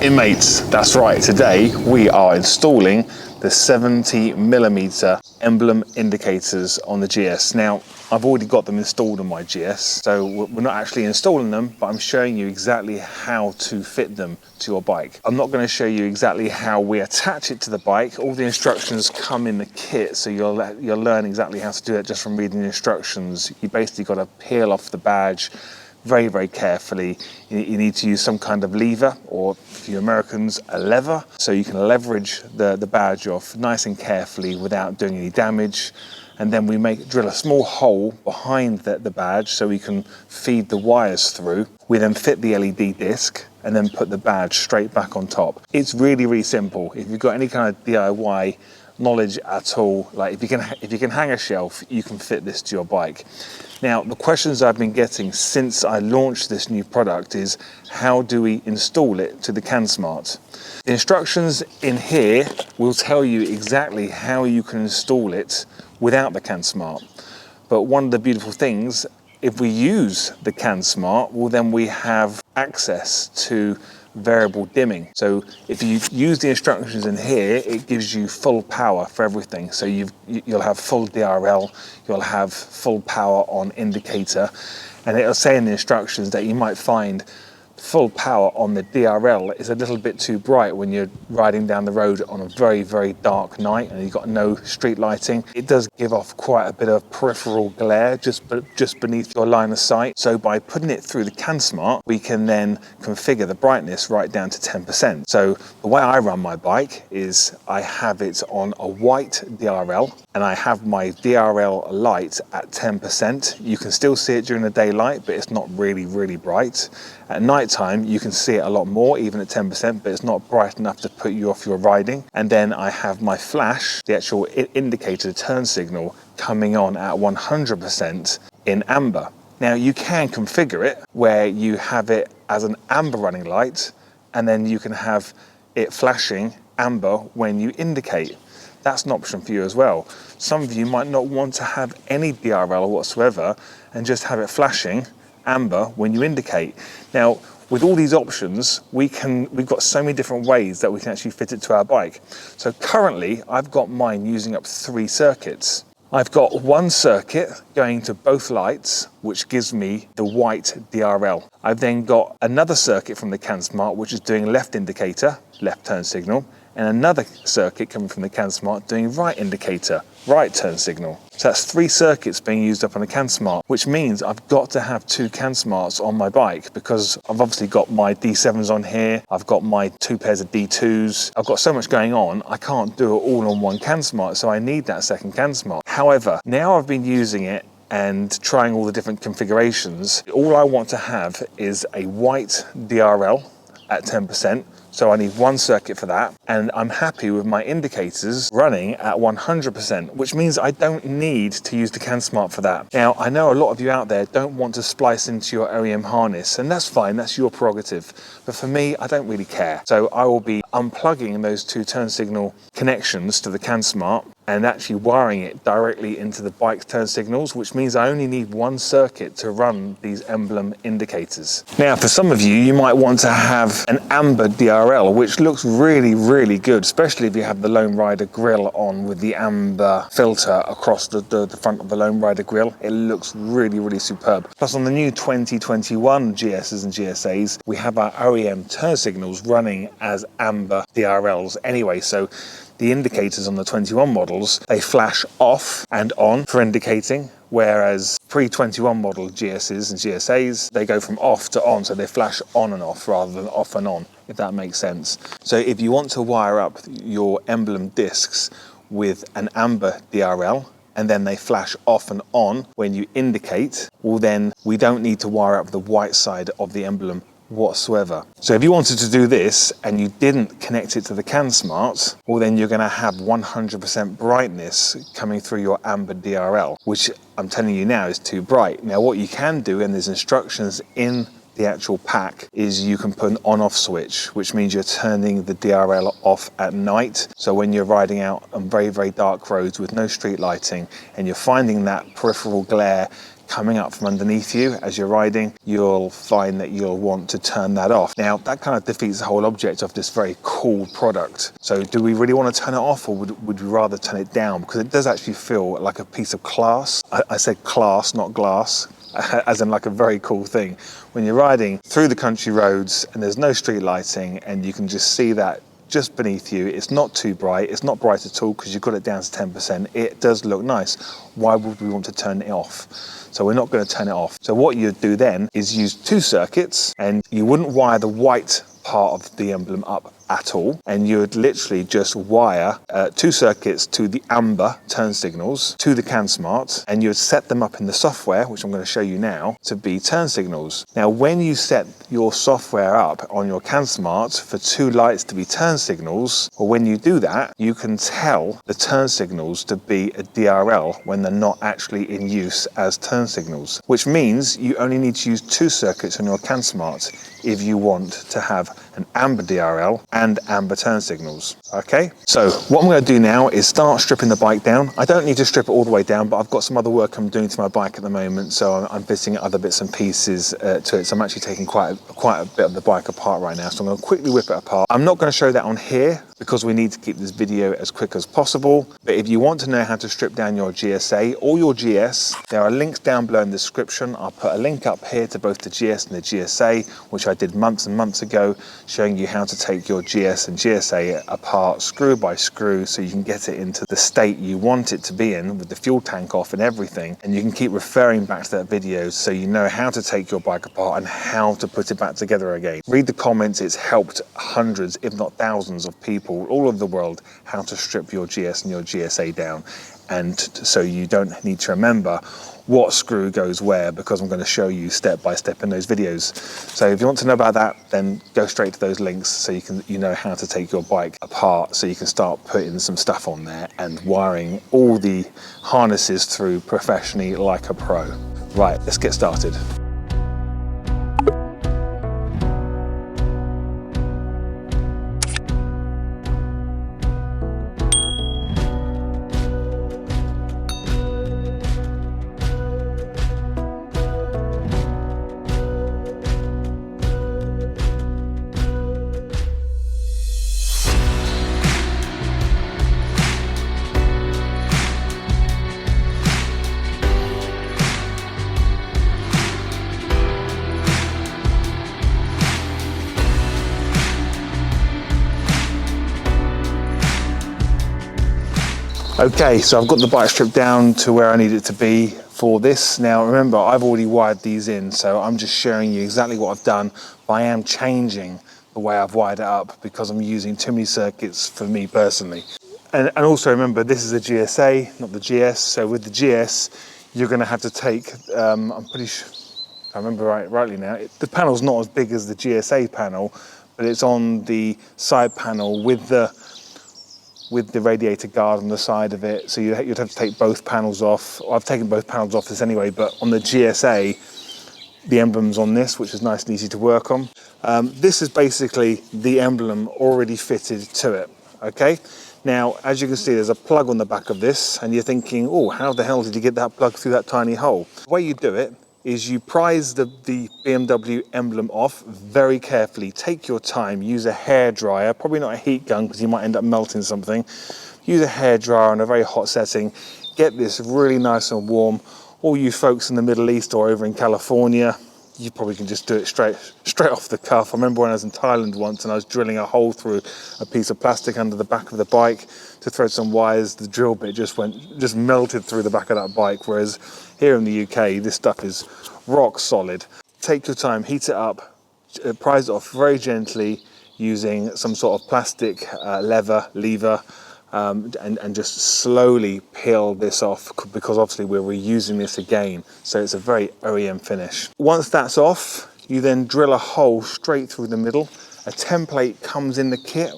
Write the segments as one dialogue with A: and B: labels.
A: Inmates, that's right, today we are installing the 70mm emblem indicators on the GS. Now, I've already got them installed on my GS, so we're not actually installing them, but I'm showing you exactly how to fit them to your bike. I'm not going to show you exactly how we attach it to the bike. All the instructions come in the kit, so you'll learn exactly how to do it just from reading the instructions. You basically got to peel off the badge very, very carefully. You need to use some kind of lever, or for you Americans, a lever, so you can leverage the badge off nice and carefully without doing any damage. And then we drill a small hole behind the badge so we can feed the wires through. We then fit the LED disc and then put the badge straight back on top. It's really, really simple. If you've got any kind of DIY knowledge at all, like if you can hang a shelf, you can fit this to your bike. Now, the questions I've been getting since I launched this new product is, how do we install it to the CanSmart? The instructions in here will tell you exactly how you can install it without the CanSmart. But one of the beautiful things, if we use the CanSmart, well, then we have access to variable dimming. So if you use the instructions in here, it gives you full power for everything. So you'll have full DRL, you'll have full power on indicator, and it'll say in the instructions that you might find full power on the DRL is a little bit too bright when you're riding down the road on a very, very dark night and you've got no street lighting. It does give off quite a bit of peripheral glare just beneath your line of sight. So by putting it through the CanSmart, we can then configure the brightness right down to 10%. So the way I run my bike is I have it on a white DRL and I have my DRL light at 10%. You can still see it during the daylight, but it's not really, really bright. At night time, you can see it a lot more, even at 10%, but it's not bright enough to put you off your riding. And then I have my flash, the actual indicator turn signal, coming on at 100% in amber. Now, you can configure it where you have it as an amber running light, and then you can have it flashing amber when you indicate. That's an option for you as well. Some of you might not want to have any DRL whatsoever and just have it flashing amber when you indicate. Now, with all these options, we've got so many different ways that we can actually fit it to our bike. So currently, I've got mine using up 3 circuits. I've got one circuit going to both lights, which gives me the white DRL. I've then got another circuit from the CanSmart, which is doing left indicator, left turn signal, and another circuit coming from the CanSmart doing right indicator, right turn signal. So that's 3 circuits being used up on the CanSmart, which means I've got to have 2 CanSmarts on my bike because I've obviously got my D7s on here, I've got my 2 pairs of D2s, I've got so much going on, I can't do it all on one CanSmart, so I need that second CanSmart. However, now I've been using it and trying all the different configurations, all I want to have is a white DRL at 10%. So I need one circuit for that, and I'm happy with my indicators running at 100%, which means I don't need to use the CanSmart for that. Now, I know a lot of you out there don't want to splice into your OEM harness, and that's fine, that's your prerogative. But for me, I don't really care. So I will be unplugging those 2 turn signal connections to the CanSmart and actually wiring it directly into the bike's turn signals, which means I only need one circuit to run these emblem indicators. Now, for some of you, you might want to have an amber DRL, which looks really, really good, especially if you have the Lone Rider grille on with the amber filter across the front of the Lone Rider grille. It looks really, really superb. Plus, on the new 2021 GSs and GSAs, we have our OEM turn signals running as amber DRLs anyway, so the indicators on the 21 models, they flash off and on for indicating, whereas pre-21 model GSs and GSAs, they go from off to on, so they flash on and off rather than off and on, if that makes sense. So if you want to wire up your emblem discs with an amber DRL, and then they flash off and on when you indicate, well then we don't need to wire up the white side of the emblem whatsoever. So if you wanted to do this and you didn't connect it to the CanSmart, well then you're going to have 100% brightness coming through your amber DRL, which I'm telling you now is too bright. Now what you can do, and there's instructions in the actual pack, is you can put an on-off switch, which means you're turning the DRL off at night. So when you're riding out on very, very dark roads with no street lighting and you're finding that peripheral glare coming up from underneath you as you're riding, you'll find that you'll want to turn that off. Now, that kind of defeats the whole object of this very cool product. So do we really want to turn it off, or would we rather turn it down? Because it does actually feel like a piece of class. I said class, not glass, as in like a very cool thing. When you're riding through the country roads and there's no street lighting and you can just see that just beneath you, it's not too bright, it's not bright at all because you've got it down to 10%, it does look nice. Why would we want to turn it off? So we're not going to turn it off. So what you'd do then is use 2 circuits, and you wouldn't wire the white part of the emblem up at all, and you would literally just wire 2 circuits to the amber turn signals to the CanSmart, and you would set them up in the software, which I'm going to show you now, to be turn signals. Now, when you set your software up on your CanSmart for 2 lights to be turn signals, or when you do that, you can tell the turn signals to be a DRL when they're not actually in use as turn signals, which means you only need to use 2 circuits on your CanSmart if you want to have an amber DRL and amber turn signals. Okay, so what I'm going to do now is start stripping the bike down. I don't need to strip it all the way down, but I've got some other work I'm doing to my bike at the moment, so I'm fitting other bits and pieces to it. So I'm actually taking quite a bit of the bike apart right now, so I'm going to quickly whip it apart. I'm not going to show that on here because we need to keep this video as quick as possible, but if you want to know how to strip down your GSA or your GS, there are links down below in the description. I'll put a link up here to both the GS and the GSA, which I did months and months ago, showing you how to take your GS and GSA apart screw by screw so you can get it into the state you want it to be in, with the fuel tank off and everything. And you can keep referring back to that video so you know how to take your bike apart and how to put it back together again. Read the comments. It's helped hundreds, if not thousands of people all over the world how to strip your GS and your GSA down. And so you don't need to remember what screw goes where, because I'm going to show you step by step in those videos. So if you want to know about that, then go straight to those links so you know how to take your bike apart, so you can start putting some stuff on there and wiring all the harnesses through professionally like a pro. Right, let's get started. Okay, so I've got the bike stripped down to where I need it to be for this. Now remember, I've already wired these in, so I'm just showing you exactly what I've done, but I am changing the way I've wired it up because I'm using too many circuits for me personally. And also remember, this is a GSA, not the GS, so with the GS, you're going to have to take, I'm pretty sure, if I remember rightly now, the panel's not as big as the GSA panel, but it's on the side panel with the radiator guard on the side of it, so you'd have to take both panels off. I've taken both panels off this anyway, but on the GSA, the emblem's on this, which is nice and easy to work on. This is basically the emblem already fitted to it, okay? Now, as you can see, there's a plug on the back of this, and you're thinking, oh, how the hell did you get that plug through that tiny hole? The way you do it is you prise the BMW emblem off very carefully. Take your time, use a hairdryer, probably not a heat gun because you might end up melting something. Use a hairdryer on a very hot setting. Get this really nice and warm. All you folks in the Middle East or over in California, you probably can just do it straight off the cuff. I remember when I was in Thailand once and I was drilling a hole through a piece of plastic under the back of the bike to thread some wires. The drill bit just melted through the back of that bike, whereas here in the UK, this stuff is rock solid. Take your time, heat it up, prise it off very gently using some sort of plastic lever, and just slowly peel this off, because obviously we're reusing this again, so it's a very OEM finish. Once that's off, you then drill a hole straight through the middle. A template comes in the kit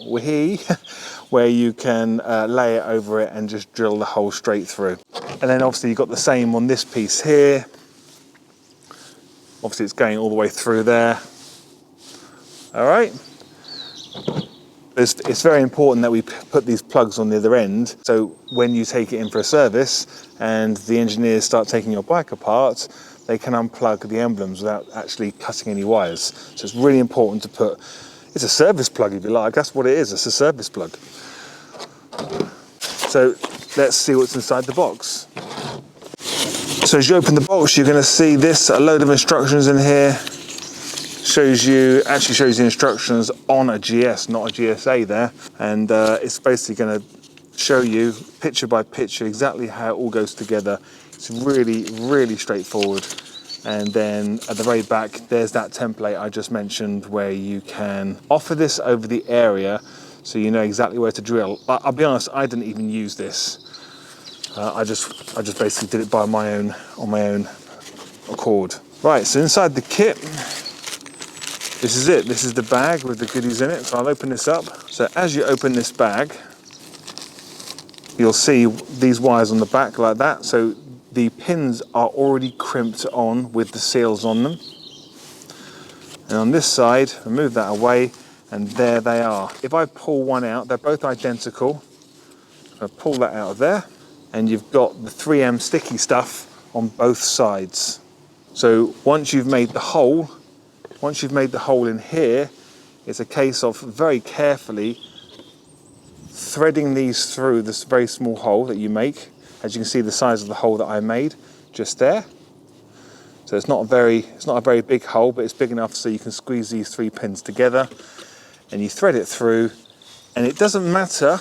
A: where you can lay it over it and just drill the hole straight through. And then obviously you've got the same on this piece here. Obviously it's going all the way through there. All right. It's very important that we put these plugs on the other end, so when you take it in for a service and the engineers start taking your bike apart, they can unplug the emblems without actually cutting any wires. So it's really important to put, it's a service plug if you like, that's what it is, it's a service plug. So let's see what's inside the box. So as you open the box, you're going to see this, a load of instructions in here. Actually shows you instructions on a GS, not a GSA there. And it's basically going to show you picture by picture exactly how it all goes together. It's really, really straightforward. And then at the very back, there's that template I just mentioned where you can offer this over the area so you know exactly where to drill. I'll be honest, I didn't even use this. I just basically did it on my own accord. Right, so inside the kit, this is it. This is the bag with the goodies in it. So I'll open this up. So as you open this bag, you'll see these wires on the back like that. So the pins are already crimped on with the seals on them. And on this side, remove that away, and there they are. If I pull one out, they're both identical. I'll pull that out of there, and you've got the 3M sticky stuff on both sides. So once you've made the hole in here, it's a case of very carefully threading these through this very small hole that you make. As you can see, the size of the hole that I made just there. So it's not a very big hole, but it's big enough so you can squeeze these 3 pins together, and you thread it through, and it doesn't matter,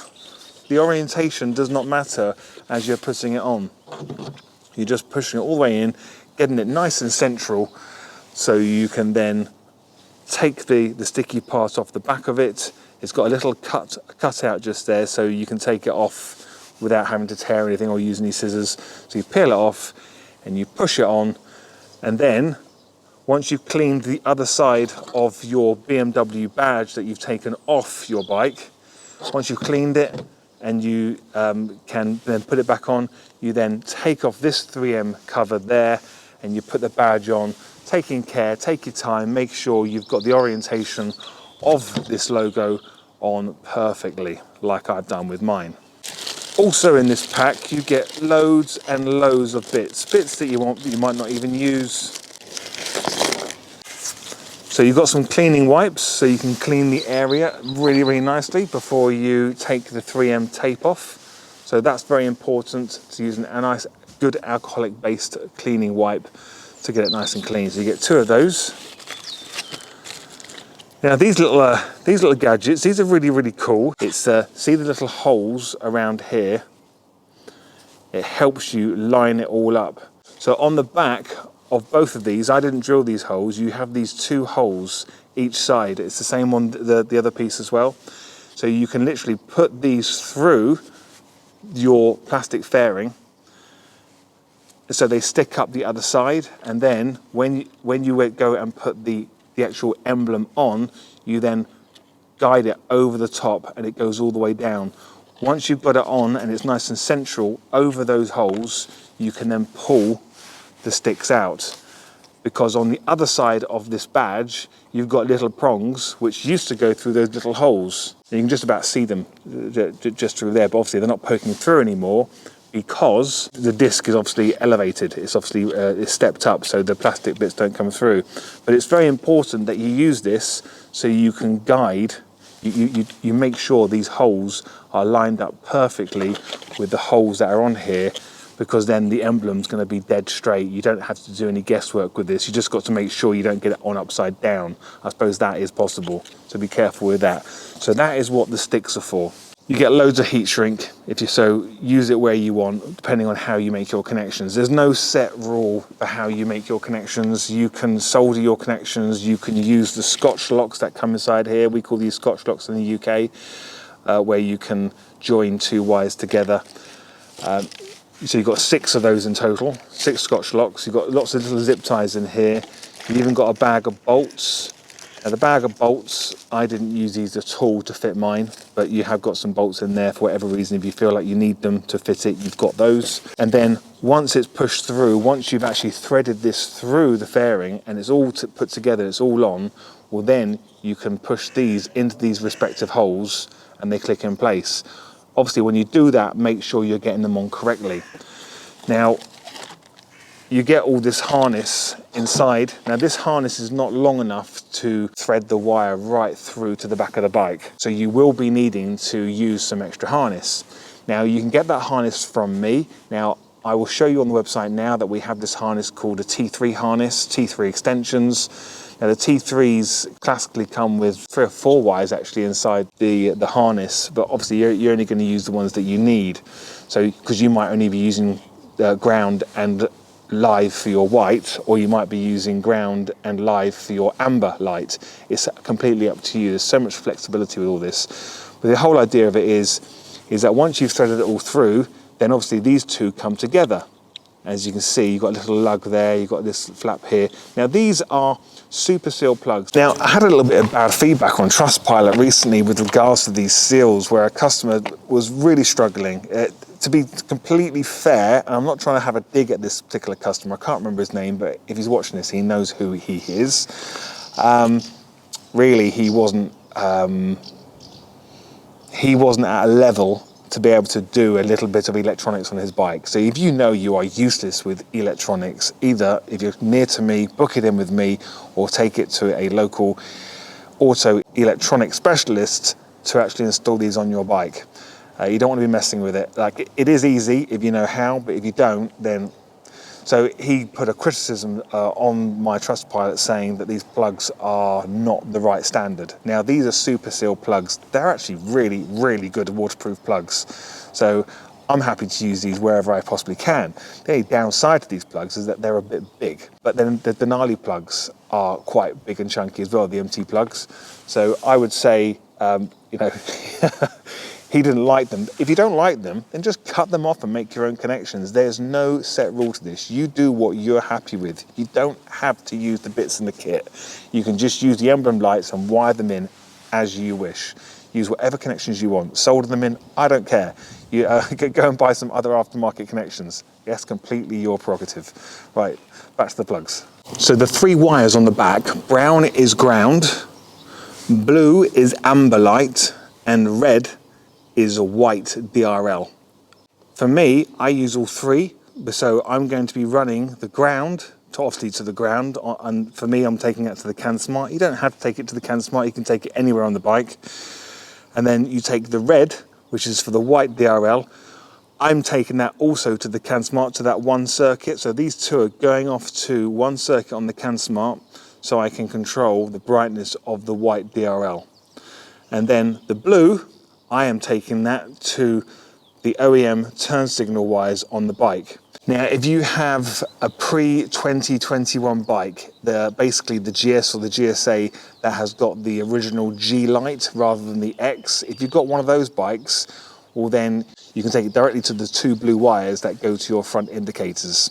A: the orientation does not matter as you're putting it on. You're just pushing it all the way in, getting it nice and central, so you can then take the sticky part off the back of it. It's got a little cut out just there, so you can take it off without having to tear anything or use any scissors. So you peel it off and you push it on, and then once you've cleaned the other side of your BMW badge that you've taken off your bike, once you've cleaned it and you can then put it back on, you then take off this 3M cover there and you put the badge on, taking care, take your time, make sure you've got the orientation of this logo on perfectly, like I've done with mine. Also in this pack, you get loads and loads of bits that you want that you might not even use. So you've got some cleaning wipes, so you can clean the area really, really nicely before you take the 3M tape off. So that's very important, to use a nice, good alcoholic-based cleaning wipe to get it nice and clean. So you get 2 of those. Now these little gadgets, these are really, really cool. It's see the little holes around here. It helps you line it all up. So on the back of both of these, I didn't drill these holes. You have these 2 holes each side. It's the same on the other piece as well. So you can literally put these through your plastic fairing, so they stick up the other side. And then when you go and put the actual emblem on, you then guide it over the top and it goes all the way down. Once you've got it on and it's nice and central over those holes, you can then pull the sticks out, because on the other side of this badge you've got little prongs which used to go through those little holes. And you can just about see them just through there, but obviously they're not poking through anymore because the disc is obviously elevated. It's obviously it's stepped up, so the plastic bits don't come through. But it's very important that you use this so you can guide. You make sure these holes are lined up perfectly with the holes that are on here, because then the emblem's going to be dead straight. You don't have to do any guesswork with this. You just got to make sure you don't get it on upside down. I suppose that is possible, so be careful with that. So that is what the sticks are for. You get loads of heat shrink if you so use it where you want, depending on how you make your connections. There's no set rule for how you make your connections. You can solder your connections. You can use the Scotch locks that come inside here. We call these Scotch locks in the UK, where you can join 2 wires together. So you've got 6 of those in total, 6 Scotch locks. You've got lots of little zip ties in here. You've even got a bag of bolts. Now the bag of bolts, I didn't use these at all to fit mine, but you have got some bolts in there for whatever reason. If you feel like you need them to fit it, you've got those. And then once it's pushed through, once you've actually threaded this through the fairing and it's all put together, it's all on, well then you can push these into these respective holes and they click in place. Obviously when you do that, make sure you're getting them on correctly. Now, you get all this harness inside. Now this harness is not long enough to thread the wire right through to the back of the bike. So you will be needing to use some extra harness. Now you can get that harness from me. Now I will show you on the website now that we have this harness called a T3 harness, T3 extensions. Now the T3s classically come with 3 or 4 wires actually inside the harness, but obviously you're only going to use the ones that you need. So because you might only be using ground and live for your white, or you might be using ground and live for your amber light. It's completely up to you. There's so much flexibility with all this. But the whole idea of it is that once you've threaded it all through, then obviously these two come together. As you can see, you've got a little lug there, you've got this flap here. Now these are super seal plugs. Now I had a little bit of bad feedback on Trustpilot recently with regards to these seals, where a customer was really struggling. To be completely fair, and I'm not trying to have a dig at this particular customer, I can't remember his name, but if he's watching this, he knows who he is. Really, he wasn't at a level to be able to do a little bit of electronics on his bike. So if you know you are useless with electronics, either if you're near to me, book it in with me, or take it to a local auto electronic specialist to actually install these on your bike. You don't want to be messing with it. Like, it is easy if you know how, but if you don't, then... So he put a criticism on my Trustpilot saying that these plugs are not the right standard. Now these are super seal plugs. They're actually really, really good waterproof plugs. So I'm happy to use these wherever I possibly can. The only downside to these plugs is that they're a bit big. But then the Denali plugs are quite big and chunky as well, the MT plugs. So I would say, you know, he didn't like them. If you don't like them, then just cut them off and make your own connections. There's no set rule to this. You do what you're happy with. You don't have to use the bits in the kit. You can just use the Emblem lights and wire them in as you wish. Use whatever connections you want. Solder them in, I don't care. You go and buy some other aftermarket connections. That's completely your prerogative. Right, back to the plugs. So the 3 wires on the back, brown is ground, blue is amber light, and red is a white DRL. For me, I use all 3, so I'm going to be running the ground, obviously to the ground, and for me I'm taking it to the CanSmart. You don't have to take it to the CanSmart, you can take it anywhere on the bike. And then you take the red, which is for the white DRL. I'm taking that also to the CanSmart, to that one circuit. So these 2 are going off to one circuit on the CanSmart, so I can control the brightness of the white DRL. And then the blue, I am taking that to the OEM turn signal wires on the bike. Now, if you have a pre-2021 bike, basically the GS or the GSA that has got the original G light rather than the X, if you've got one of those bikes, well then you can take it directly to the 2 blue wires that go to your front indicators.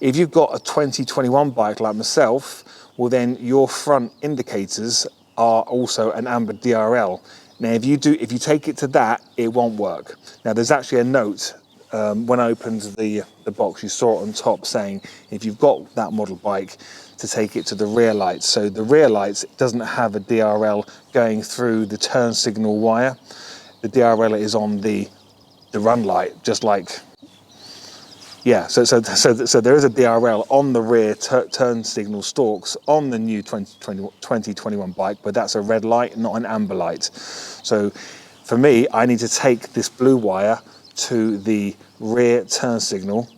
A: If you've got a 2021 bike like myself, well then your front indicators are also an amber DRL. Now, if you take it to that, it won't work. Now, there's actually a note when I opened the box, you saw it on top saying if you've got that model bike, to take it to the rear lights. So the rear lights doesn't have a DRL going through the turn signal wire. The DRL is on the run light, just like. Yeah, so there is a DRL on the rear turn signal stalks on the new 2021 bike, but that's a red light, not an amber light. So for me, I need to take this blue wire to the rear turn signal,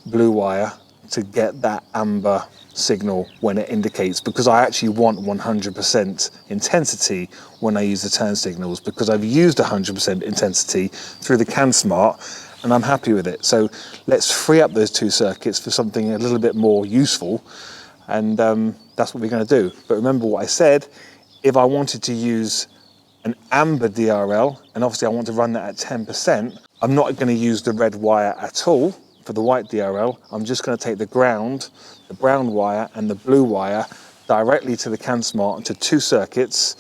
A: blue wire, to get that amber signal when it indicates, because I actually want 100% intensity when I use the turn signals, because I've used 100% intensity through the CanSmart, and I'm happy with it. So let's free up those 2 circuits for something a little bit more useful, and that's what we're going to do. But remember what I said, if I wanted to use an amber DRL, and obviously I want to run that at 10%, I'm not going to use the red wire at all for the white DRL. I'm just going to take the ground, the brown wire and the blue wire directly to the CanSmart to 2 circuits,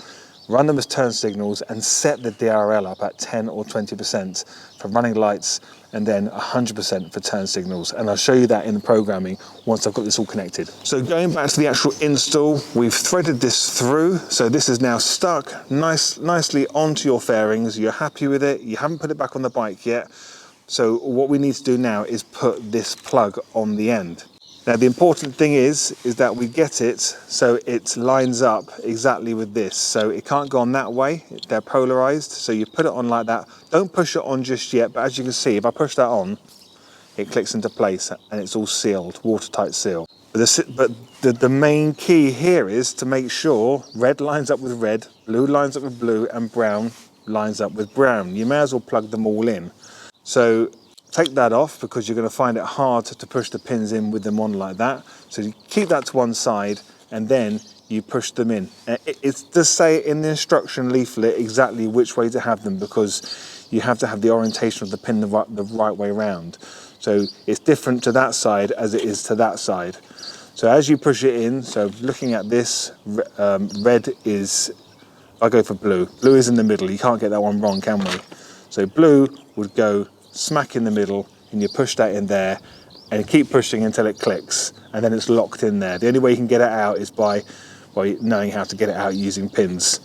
A: run them as turn signals and set the DRL up at 10 or 20% for running lights, and then 100% for turn signals. And I'll show you that in the programming once I've got this all connected. So going back to the actual install, we've threaded this through. So this is now stuck nicely onto your fairings. You're happy with it. You haven't put it back on the bike yet. So what we need to do now is put this plug on the end. Now the important thing is that we get it so it lines up exactly with this. So it can't go on that way, they're polarized. So you put it on like that. Don't push it on just yet, but as you can see, if I push that on, it clicks into place and it's all sealed, watertight seal. But the main key here is to make sure red lines up with red, blue lines up with blue, and brown lines up with brown. You may as well plug them all in. So take that off because you're going to find it hard to push the pins in with them on like that. So you keep that to one side and then you push them in. It does say in the instruction leaflet exactly which way to have them because you have to have the orientation of the pin the right way around. So it's different to that side as it is to that side. So as you push it in, so looking at this, red is, I go for blue. Blue is in the middle, you can't get that one wrong, can we? So blue would go smack in the middle and you push that in there and keep pushing until it clicks and then it's locked in there. The only way you can get it out is by knowing how to get it out using pins,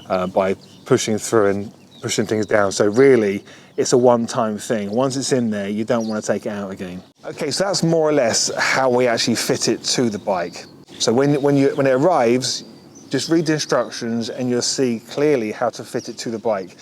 A: by pushing through and pushing things down. So really it's a one-time thing. Once it's in there, you don't want to take it out again. Okay, so that's more or less how we actually fit it to the bike. So when it arrives, just read the instructions and you'll see clearly how to fit it to the bike.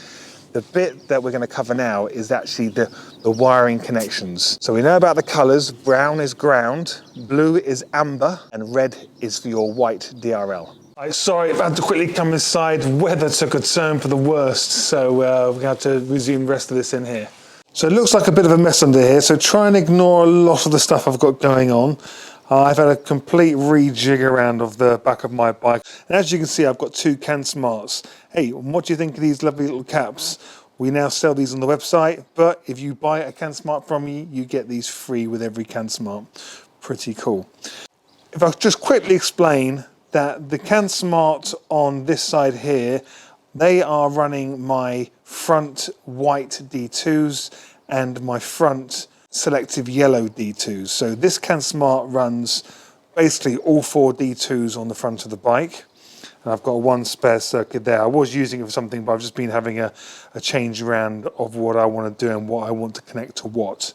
A: The bit that we're going to cover now is actually the wiring connections. So we know about the colours. Brown is ground, blue is amber, and red is for your white DRL. Sorry, I've had to quickly come inside. Weather took a turn for the worst, so we're going to have to resume the rest of this in here. So it looks like a bit of a mess under here, so try and ignore a lot of the stuff I've got going on. I've had a complete rejig around of the back of my bike. And as you can see, I've got two CanSmarts. Hey, what do you think of these lovely little caps? We now sell these on the website, but if you buy a CanSmart from me, you get these free with every CanSmart. Pretty cool. If I just quickly explain that the CanSmart on this side here, they are running my front white D2s and my front selective yellow D2s. So this CanSmart runs basically all four D2s on the front of the bike. And I've got one spare circuit there. I was using it for something, but I've just been having a change around of what I want to do and what I want to connect to what.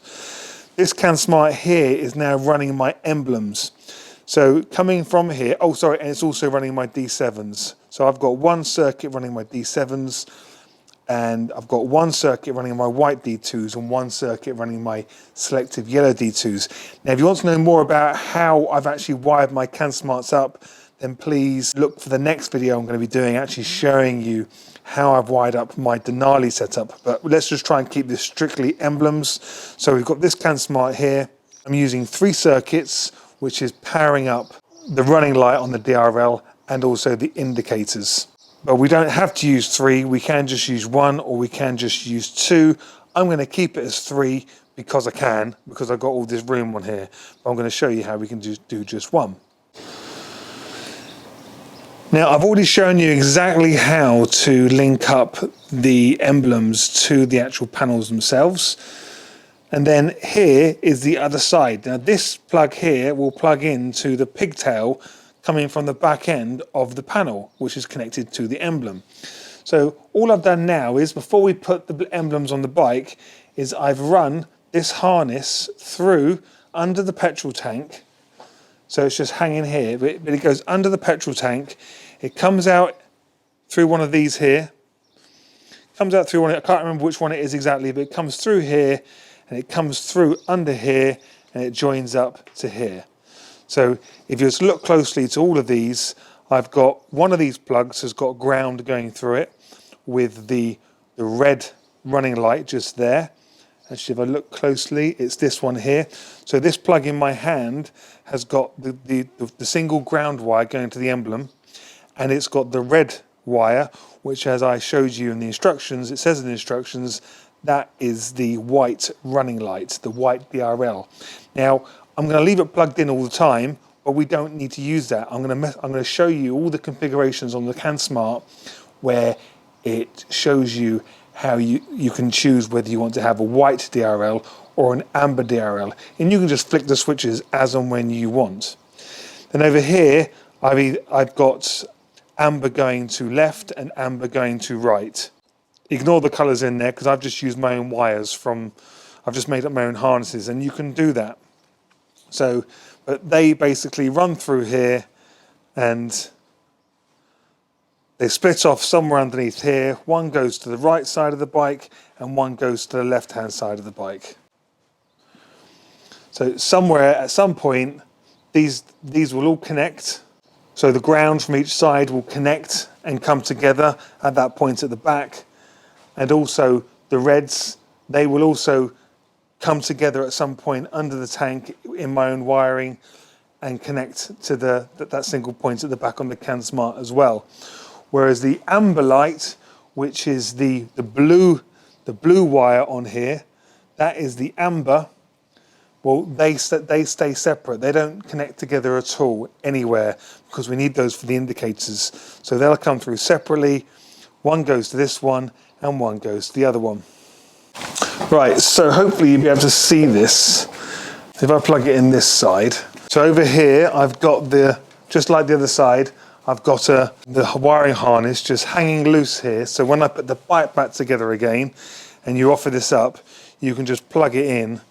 A: This CanSmart here is now running my emblems. So coming from here, oh sorry, and it's also running my D7s. So I've got one circuit running my D7s, and I've got one circuit running my white D2s and one circuit running my selective yellow D2s. Now, if you want to know more about how I've actually wired my CanSmarts up, then please look for the next video I'm going to be doing, actually showing you how I've wired up my Denali setup. But let's just try and keep this strictly emblems. So we've got this CanSmart here. I'm using 3 circuits, which is powering up the running light on the DRL and also the indicators. But we don't have to use 3, we can just use 1 or we can just use 2. I'm going to keep it as 3 because I can, because I've got all this room on here. But I'm going to show you how we can do just 1. Now I've already shown you exactly how to link up the emblems to the actual panels themselves. And then here is the other side. Now this plug here will plug into the pigtail coming from the back end of the panel, which is connected to the emblem. So all I've done now is, before we put the emblems on the bike, is I've run this harness through under the petrol tank. So it's just hanging here, but it goes under the petrol tank. It comes out through one of these here. Comes out through one, I can't remember which one it is exactly, but it comes through here and it comes through under here and it joins up to here. So if you just look closely to all of these, I've got one of these plugs has got ground going through it with the red running light just there. Actually, if I look closely, it's this one here. So this plug in my hand has got the single ground wire going to the emblem, and it's got the red wire, which, as I showed you in the instructions, it says in the instructions, that is the white running light, the white DRL. Now, I'm going to leave it plugged in all the time, but we don't need to use that. I'm going to show you all the configurations on the CanSmart where it shows you how you can choose whether you want to have a white DRL or an amber DRL, and you can just flick the switches as and when you want. Then over here, I've got amber going to left and amber going to right. Ignore the colours in there because I've just used my own wires I've just made up my own harnesses, and you can do that. So but they basically run through here and they split off somewhere underneath here. One goes to the right side of the bike and one goes to the left-hand side of the bike. So somewhere at some point, these will all connect. So the ground from each side will connect and come together at that point at the back. And also the reds, they will also come together at some point under the tank in my own wiring and connect to that single point at the back on the CanSmart as well. Whereas the amber light, which is the blue wire on here, that is the amber. Well, they stay separate. They don't connect together at all anywhere because we need those for the indicators. So they'll come through separately. One goes to this one and one goes to the other one. Right, so hopefully you'll be able to see this if I plug it in this side. So over here, I've got just like the other side, I've got the wiring harness just hanging loose here. So when I put the bike back together again and you offer this up, you can just plug it in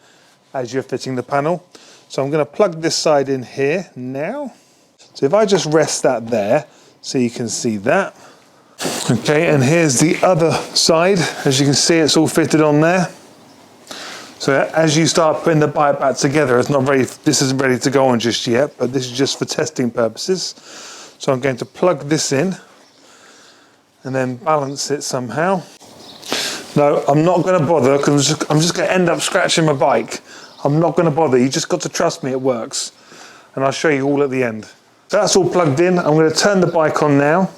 A: as you're fitting the panel. So I'm going to plug this side in here now. So if I just rest that there, so you can see that. Okay, and here's the other side. As you can see, it's all fitted on there. So as you start putting the bike back together, it's not ready, this isn't ready to go on just yet, but this is just for testing purposes. So I'm going to plug this in and then balance it somehow. No, I'm not going to bother because I'm just going to end up scratching my bike. I'm not going to bother. You just got to trust me, it works. And I'll show you all at the end. So that's all plugged in. I'm going to turn the bike on now.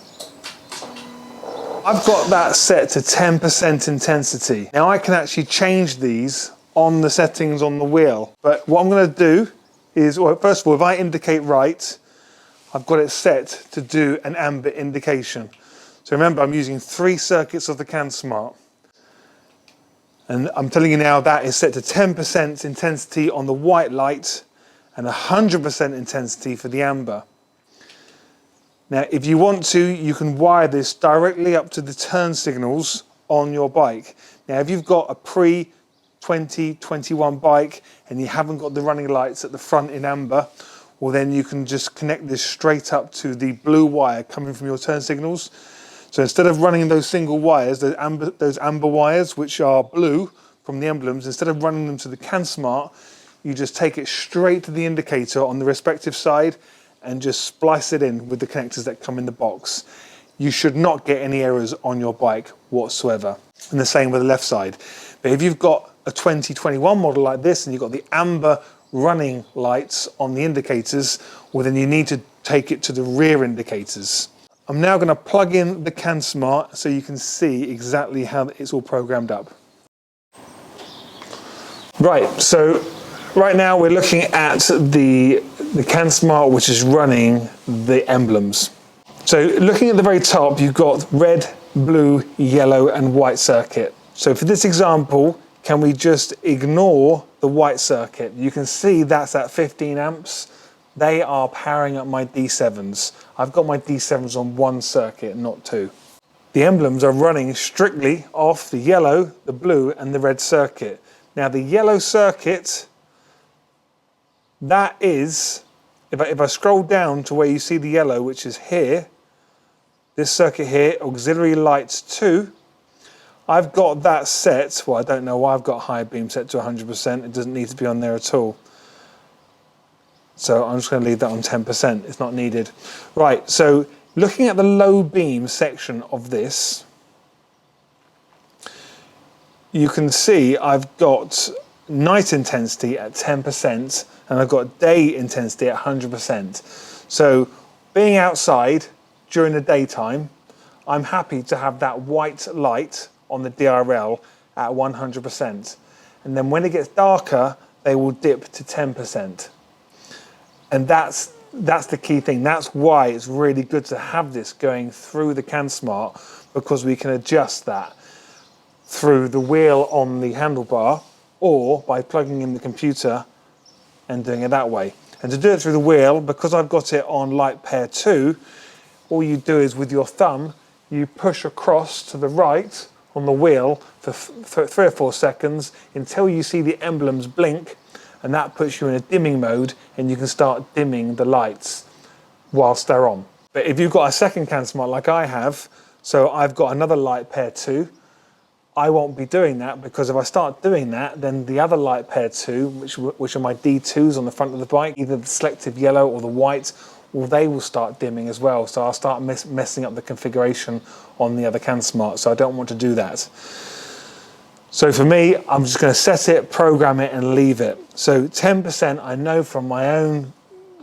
A: I've got that set to 10% intensity. Now I can actually change these on the settings on the wheel. But what I'm going to do is, well, first of all, if I indicate right, I've got it set to do an amber indication. So remember, I'm using 3 circuits of the CanSmart. And I'm telling you now that is set to 10% intensity on the white light and 100% intensity for the amber. Now, if you want to, you can wire this directly up to the turn signals on your bike. Now, if you've got a pre-2021 bike and you haven't got the running lights at the front in amber, well, then you can just connect this straight up to the blue wire coming from your turn signals. So instead of running those single wires, those amber wires, which are blue from the emblems, instead of running them to the CanSmart, you just take it straight to the indicator on the respective side and just splice it in with the connectors that come in the box. You should not get any errors on your bike whatsoever. And the same with the left side. But if you've got a 2021 model like this and you've got the amber running lights on the indicators, well, then you need to take it to the rear indicators. I'm now going to plug in the CanSmart so you can see exactly how it's all programmed up. Right, so right now we're looking at the CanSmart, which is running the emblems. So looking at the very top, you've got red, blue, yellow and white circuit. So for this example, can we just ignore the white circuit? You can see that's at 15 amps. They are powering up my D7s. I've got my D7s on 1 circuit, not 2. The emblems are running strictly off the yellow, the blue and the red circuit. Now the yellow circuit, that is, if I scroll down to where you see the yellow, which is here, this circuit here, auxiliary lights 2, I've got that set, well I don't know why I've got high beam set to 100%, it doesn't need to be on there at all. So I'm just going to leave that on 10%, it's not needed. Right, so looking at the low beam section of this, you can see I've got night intensity at 10% and I've got day intensity at 100%. So being outside during the daytime, I'm happy to have that white light on the DRL at 100%. And then when it gets darker, they will dip to 10%. And that's the key thing. That's why it's really good to have this going through the CanSmart, because we can adjust that through the wheel on the handlebar or by plugging in the computer and doing it that way. And to do it through the wheel, because I've got it on light pair 2, all you do is with your thumb, you push across to the right on the wheel for 3 or 4 seconds until you see the emblems blink, and that puts you in a dimming mode, and you can start dimming the lights whilst they're on. But if you've got a second CanSmart like I have, so I've got another light pair 2, I won't be doing that, because if I start doing that, then the other light pair 2, which are my D2s on the front of the bike, either the selective yellow or the white, well, they will start dimming as well. So I'll start messing up the configuration on the other CanSmart. So I don't want to do that. So for me, I'm just going to set it, program it, and leave it. So 10%, I know from my own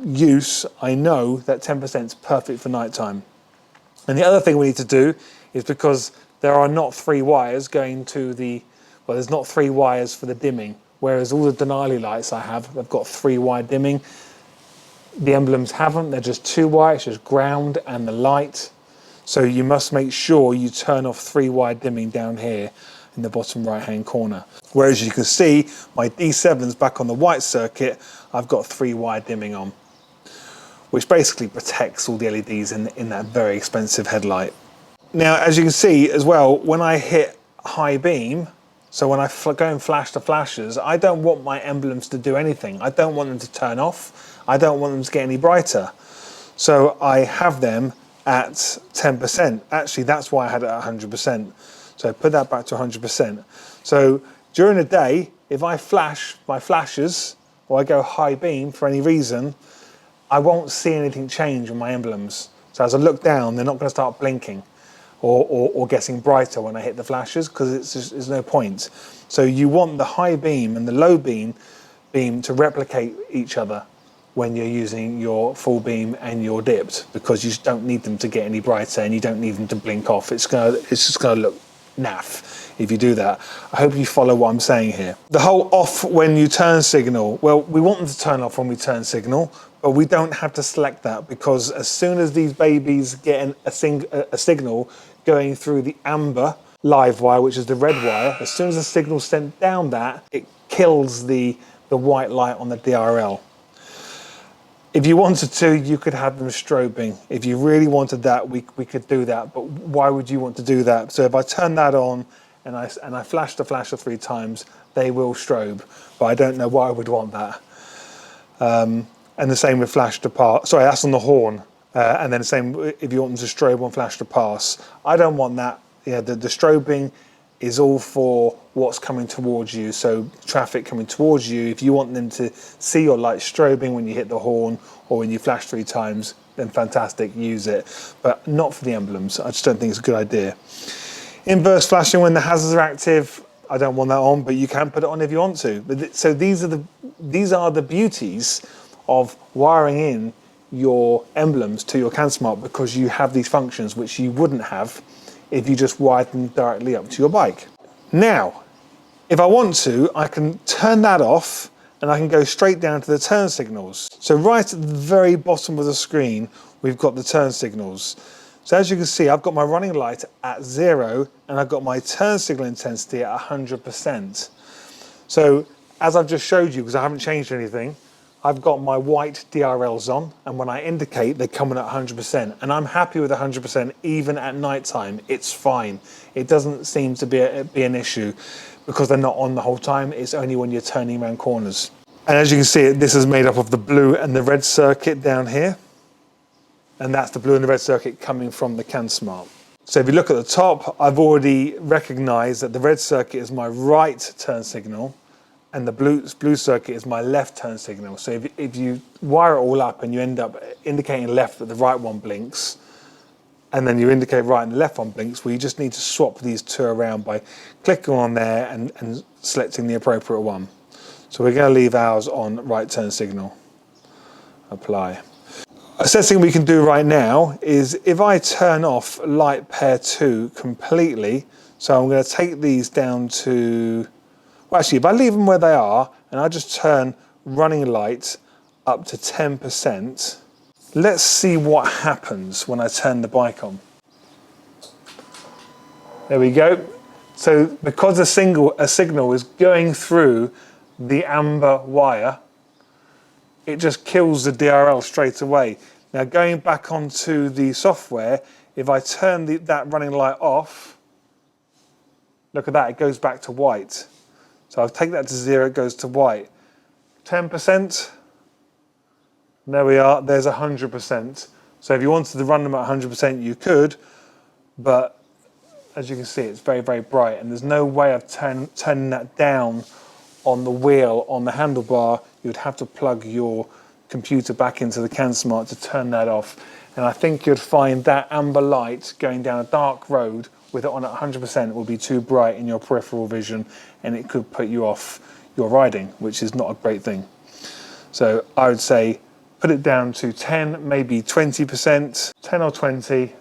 A: use, I know that 10% is perfect for nighttime. And the other thing we need to do is, because there are not 3 wires going to the, well, there's not 3 wires for the dimming, whereas all the Denali lights I have, they've got 3-wire dimming. The Emblems haven't, they're just 2 wires, just ground and the light. So you must make sure you turn off 3-wire dimming down here in the bottom right hand corner. Whereas you can see my D7's back on the white circuit, I've got 3-wire dimming on, which basically protects all the LEDs in that very expensive headlight. Now, as you can see as well, when I hit high beam, so when I go and flash the flashes, I don't want my Emblems to do anything. I don't want them to turn off. I don't want them to get any brighter. So I have them at 10%. Actually, that's why I had it at 100%. So I put that back to 100%. So during the day, if I flash my flashes, or I go high beam for any reason, I won't see anything change on my Emblems. So as I look down, they're not going to start blinking or getting brighter when I hit the flashes, because there's no point. So you want the high beam and the low beam to replicate each other when you're using your full beam and your dipped, because you don't need them to get any brighter and you don't need them to blink off. It's just going to look naff if you do that. I hope you follow what I'm saying here. The whole off when you turn signal, well, we want them to turn off when we turn signal, but we don't have to select that, because as soon as these babies get a signal going through the amber live wire, which is the red wire, as soon as the signal's sent down that, it kills the white light on the DRL. If you wanted to, you could have them strobing. If you really wanted that, we could do that, but why would you want to do that? So if I turn that on and I flash the flasher 3 times, they will strobe, but I don't know why I would want that. And the same with flash to pass. Sorry, that's on the horn. And then the same if you want them to strobe on flash to pass. I don't want that. Yeah, the strobing is all for what's coming towards you. So traffic coming towards you, if you want them to see your light strobing when you hit the horn or when you flash 3 times, then fantastic, use it. But not for the Emblems. I just don't think it's a good idea. Inverse flashing when the hazards are active, I don't want that on, but you can put it on if you want to. So these are the beauties of wiring in your Emblems to your CanSmart, because you have these functions which you wouldn't have if you just wired them directly up to your bike. Now, if I want to, I can turn that off and I can go straight down to the turn signals. So right at the very bottom of the screen, we've got the turn signals. So as you can see, I've got my running light at 0 and I've got my turn signal intensity at 100%. So as I've just showed you, because I haven't changed anything, I've got my white DRLs on, and when I indicate, they're coming at 100%. And I'm happy with 100% even at night time. It's fine. It doesn't seem to be an issue, because they're not on the whole time. It's only when you're turning around corners. And as you can see, this is made up of the blue and the red circuit down here. And that's the blue and the red circuit coming from the CanSmart. So if you look at the top, I've already recognized that the red circuit is my right turn signal, and the blue circuit is my left turn signal. So if you wire it all up and you end up indicating left that the right one blinks, and then you indicate right and the left one blinks, well, you just need to swap these 2 around by clicking on there and selecting the appropriate one. So we're going to leave ours on right turn signal. Apply. A setting we can do right now is if I turn off light pair 2 completely, so I'm going to take these down to, well, actually, if I leave them where they are and I just turn running light up to 10%, let's see what happens when I turn the bike on. There we go. So because a signal is going through the amber wire, it just kills the DRL straight away. Now going back onto the software, if I turn that running light off, look at that, it goes back to white. So I'll take that to 0, it goes to white. 10%. There we are, there's 100%. So if you wanted to run them at 100%, you could, but as you can see, it's very, very bright, and there's no way of turning that down on the wheel, on the handlebar. You'd have to plug your computer back into the CanSmart to turn that off. And I think you'd find that amber light going down a dark road with it on at 100% will be too bright in your peripheral vision, and it could put you off your riding, which is not a great thing. So I would say put it down to 10, maybe 20%, 10 or 20.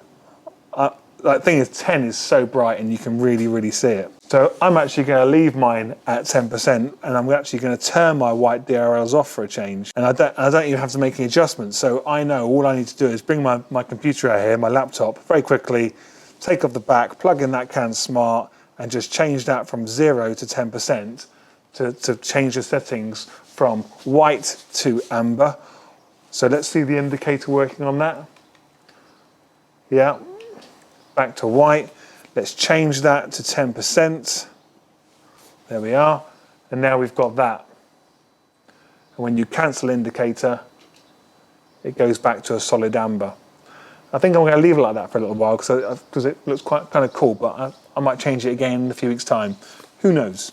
A: The thing is, 10 is so bright and you can really, really see it. So I'm actually going to leave mine at 10%, and I'm actually going to turn my white DRLs off for a change. And I don't even have to make any adjustments. So I know all I need to do is bring my computer out here, my laptop, very quickly, take off the back, plug in that CanSmart, and just change that from 0 to 10% to change the settings from white to amber. So let's see the indicator working on that. Yeah. Back to white. Let's change that to 10%. There we are. And now we've got that. And when you cancel indicator, it goes back to a solid amber. I think I'm going to leave it like that for a little while because it looks quite kind of cool, but I might change it again in a few weeks' time. Who knows?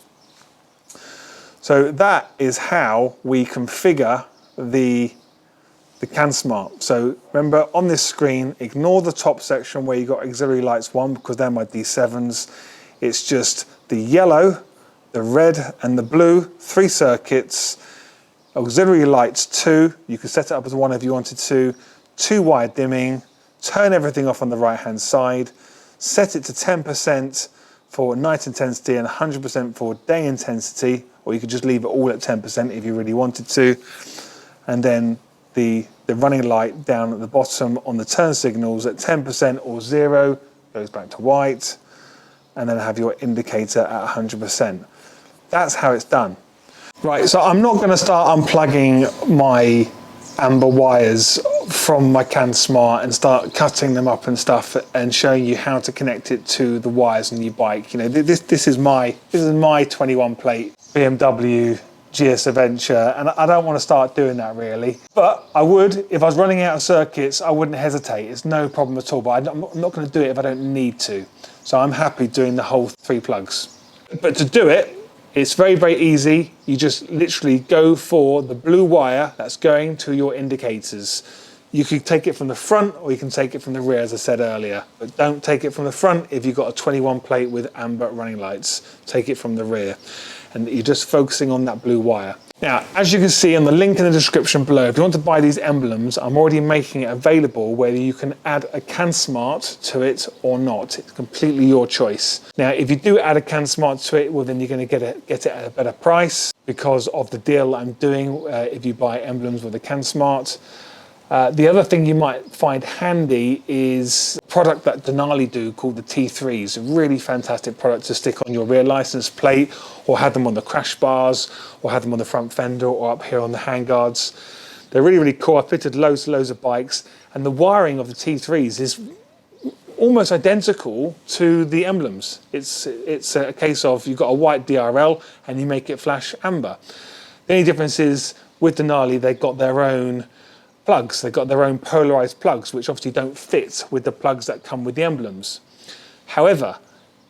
A: So that is how we configure the CanSmart. So remember, on this screen, ignore the top section where you got auxiliary lights 1 because they're my D7s. It's just the yellow, the red and the blue, 3 circuits, auxiliary lights 2, you could set it up as 1 if you wanted to, 2 wire dimming, turn everything off on the right hand side, set it to 10% for night intensity and 100% for day intensity, or you could just leave it all at 10% if you really wanted to. And then the running light down at the bottom on the turn signals at 10% or 0 goes back to white, and then have your indicator at 100%. That's how it's done. Right, so I'm not going to start unplugging my amber wires from my CanSmart and start cutting them up and stuff and showing you how to connect it to the wires on your bike. You know, this is my 21 plate BMW GS Adventure, and I don't want to start doing that really. But I would, if I was running out of circuits, I wouldn't hesitate. It's no problem at all, but I'm not going to do it if I don't need to. So I'm happy doing the whole 3 plugs. But to do it, it's very, very easy. You just literally go for the blue wire that's going to your indicators. You can take it from the front or you can take it from the rear, as I said earlier. But don't take it from the front if you've got a 21 plate with amber running lights. Take it from the rear. And you're just focusing on that blue wire. Now, as you can see on the link in the description below, if you want to buy these emblems, I'm already making it available whether you can add a CanSmart to it or not. It's completely your choice. Now, if you do add a CanSmart to it, well, then you're going to get it at a better price because of the deal I'm doing if you buy emblems with a CanSmart. The other thing you might find handy is a product that Denali do called the T3s, a really fantastic product to stick on your rear license plate or have them on the crash bars or have them on the front fender or up here on the handguards. They're really, really cool. I fitted loads of bikes, and the wiring of the T3s is almost identical to the emblems. It's a case of you've got a white DRL and you make it flash amber. The only difference is with Denali, they've got their own plugs. They've got their own polarized plugs, which obviously don't fit with the plugs that come with the emblems. However,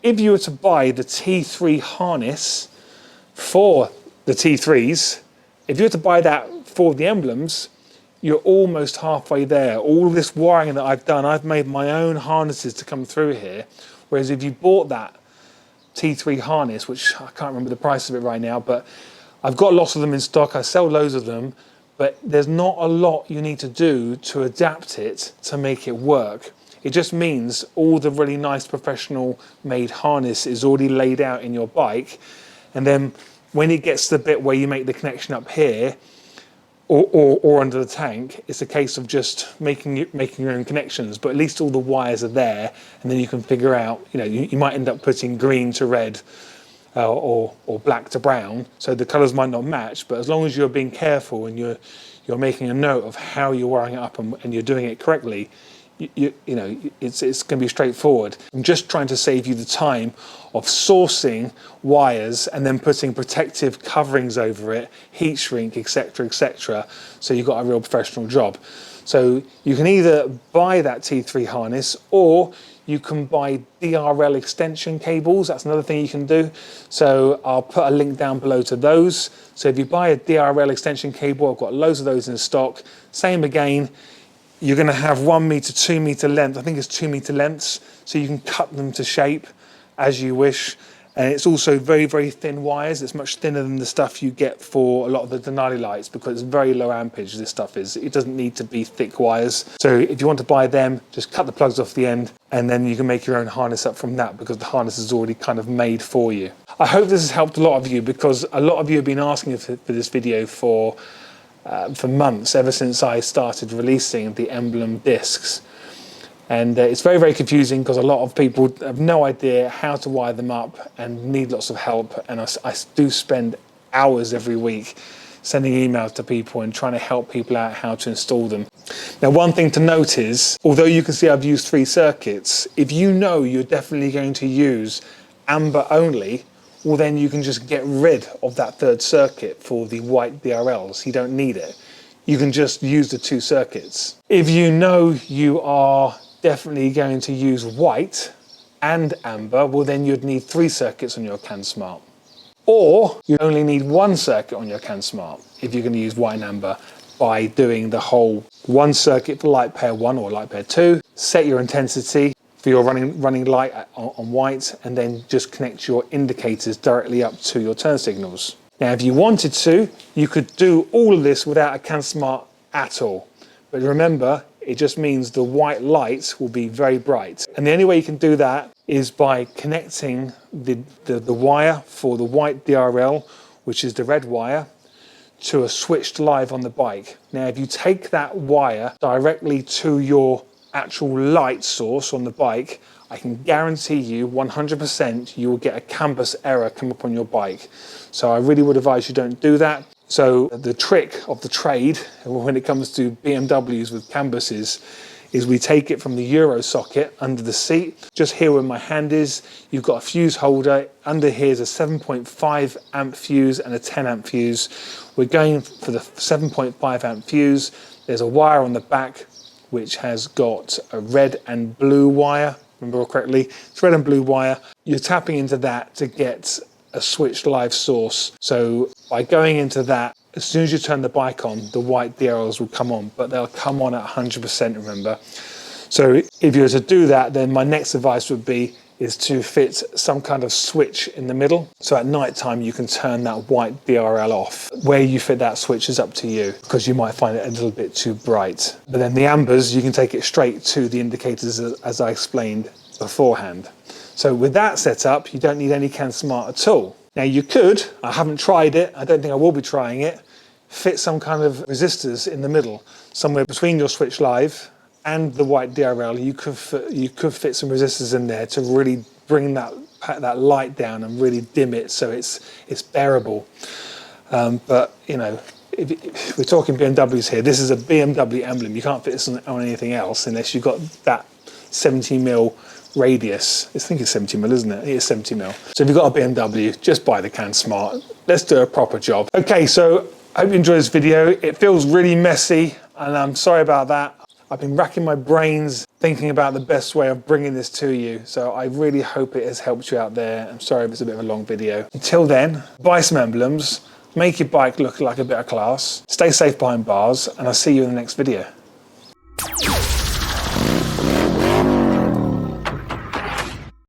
A: if you were to buy the T3 harness for the T3s, if you were to buy that for the emblems, you're almost halfway there. All this wiring that I've done, I've made my own harnesses to come through here. Whereas if you bought that T3 harness, which I can't remember the price of it right now, but I've got lots of them in stock. I sell loads of them. But there's not a lot you need to do to adapt it to make it work. It just means all the really nice professional made harness is already laid out in your bike. And then when it gets to the bit where you make the connection up here or under the tank, it's a case of just making your own connections. But at least all the wires are there, and then you can figure out, you know, you might end up putting green to red or black to brown, so the colours might not match, but as long as you're being careful and you're making a note of how you're wiring it up and you're doing it correctly, you know, it's going to be straightforward. I'm just trying to save you the time of sourcing wires and then putting protective coverings over it, heat shrink, etc., etc. So you've got a real professional job. So you can either buy that T3 harness, or you can buy DRL extension cables. That's another thing you can do. So I'll put a link down below to those. So if you buy a DRL extension cable, I've got loads of those in stock. Same again, you're going to have 1 meter, 2 meter length. I think it's 2 meter lengths. So you can cut them to shape as you wish. And it's also very, very thin wires. It's much thinner than the stuff you get for a lot of the Denali lights, because it's very low ampage, this stuff is. It doesn't need to be thick wires. So if you want to buy them, just cut the plugs off the end, and then you can make your own harness up from that, because the harness is already kind of made for you. I hope this has helped a lot of you, because a lot of you have been asking for this video for months, ever since I started releasing the Emblem discs. And it's very, very confusing, because a lot of people have no idea how to wire them up and need lots of help. And I do spend hours every week sending emails to people and trying to help people out how to install them. Now, one thing to note is, although you can see I've used 3 circuits, if you know you're definitely going to use amber only, well, then you can just get rid of that 3rd circuit for the white DRLs. You don't need it. You can just use the 2 circuits. If you know you are definitely going to use white and amber, well, then you'd need 3 circuits on your CanSmart. Or you only need 1 circuit on your CanSmart if you're going to use white and amber, by doing the whole 1 circuit for light pair 1 or light pair 2, set your intensity for your running light on white, and then just connect your indicators directly up to your turn signals. Now, if you wanted to, you could do all of this without a CanSmart at all. But remember, it just means the white light will be very bright. And the only way you can do that is by connecting the wire for the white DRL, which is the red wire, to a switched live on the bike. Now, if you take that wire directly to your actual light source on the bike, I can guarantee you 100% you will get a canvas error come up on your bike. So I really would advise you don't do that. So the trick of the trade when it comes to BMWs with canvases is we take it from the Euro socket under the seat. Just here where my hand is, you've got a fuse holder. Under here is a 7.5 amp fuse and a 10 amp fuse. We're going for the 7.5 amp fuse. There's a wire on the back which has got a red and blue wire. Remember correctly, it's red and blue wire. You're tapping into that to get a switched live source. So by going into that, as soon as you turn the bike on, the white DRLs will come on, but they'll come on at 100%, remember. So if you were to do that, then my next advice would be is to fit some kind of switch in the middle. So at night time, you can turn that white DRL off. Where you fit that switch is up to you, because you might find it a little bit too bright. But then the ambers, you can take it straight to the indicators as I explained beforehand. So with that set up, you don't need any CanSmart at all. Now you could, I haven't tried it, I don't think I will be trying it, fit some kind of resistors in the middle, somewhere between your switch live and the white DRL. You could fit some resistors in there to really bring that light down and really dim it so it's bearable. But you know, if we're talking BMWs here, this is a BMW Emblem. You can't fit this on anything else unless you've got that 70mm radius. I think it's 70mm, isn't it? It is 70mm. So if you've got a BMW, just buy the CanSmart. Let's do a proper job. Okay, so I hope you enjoyed this video. It feels really messy, and I'm sorry about that. I've been racking my brains thinking about the best way of bringing this to you. So I really hope it has helped you out there. I'm sorry if it's a bit of a long video. Until then, buy some emblems, make your bike look like a bit of class, stay safe behind bars, and I'll see you in the next video.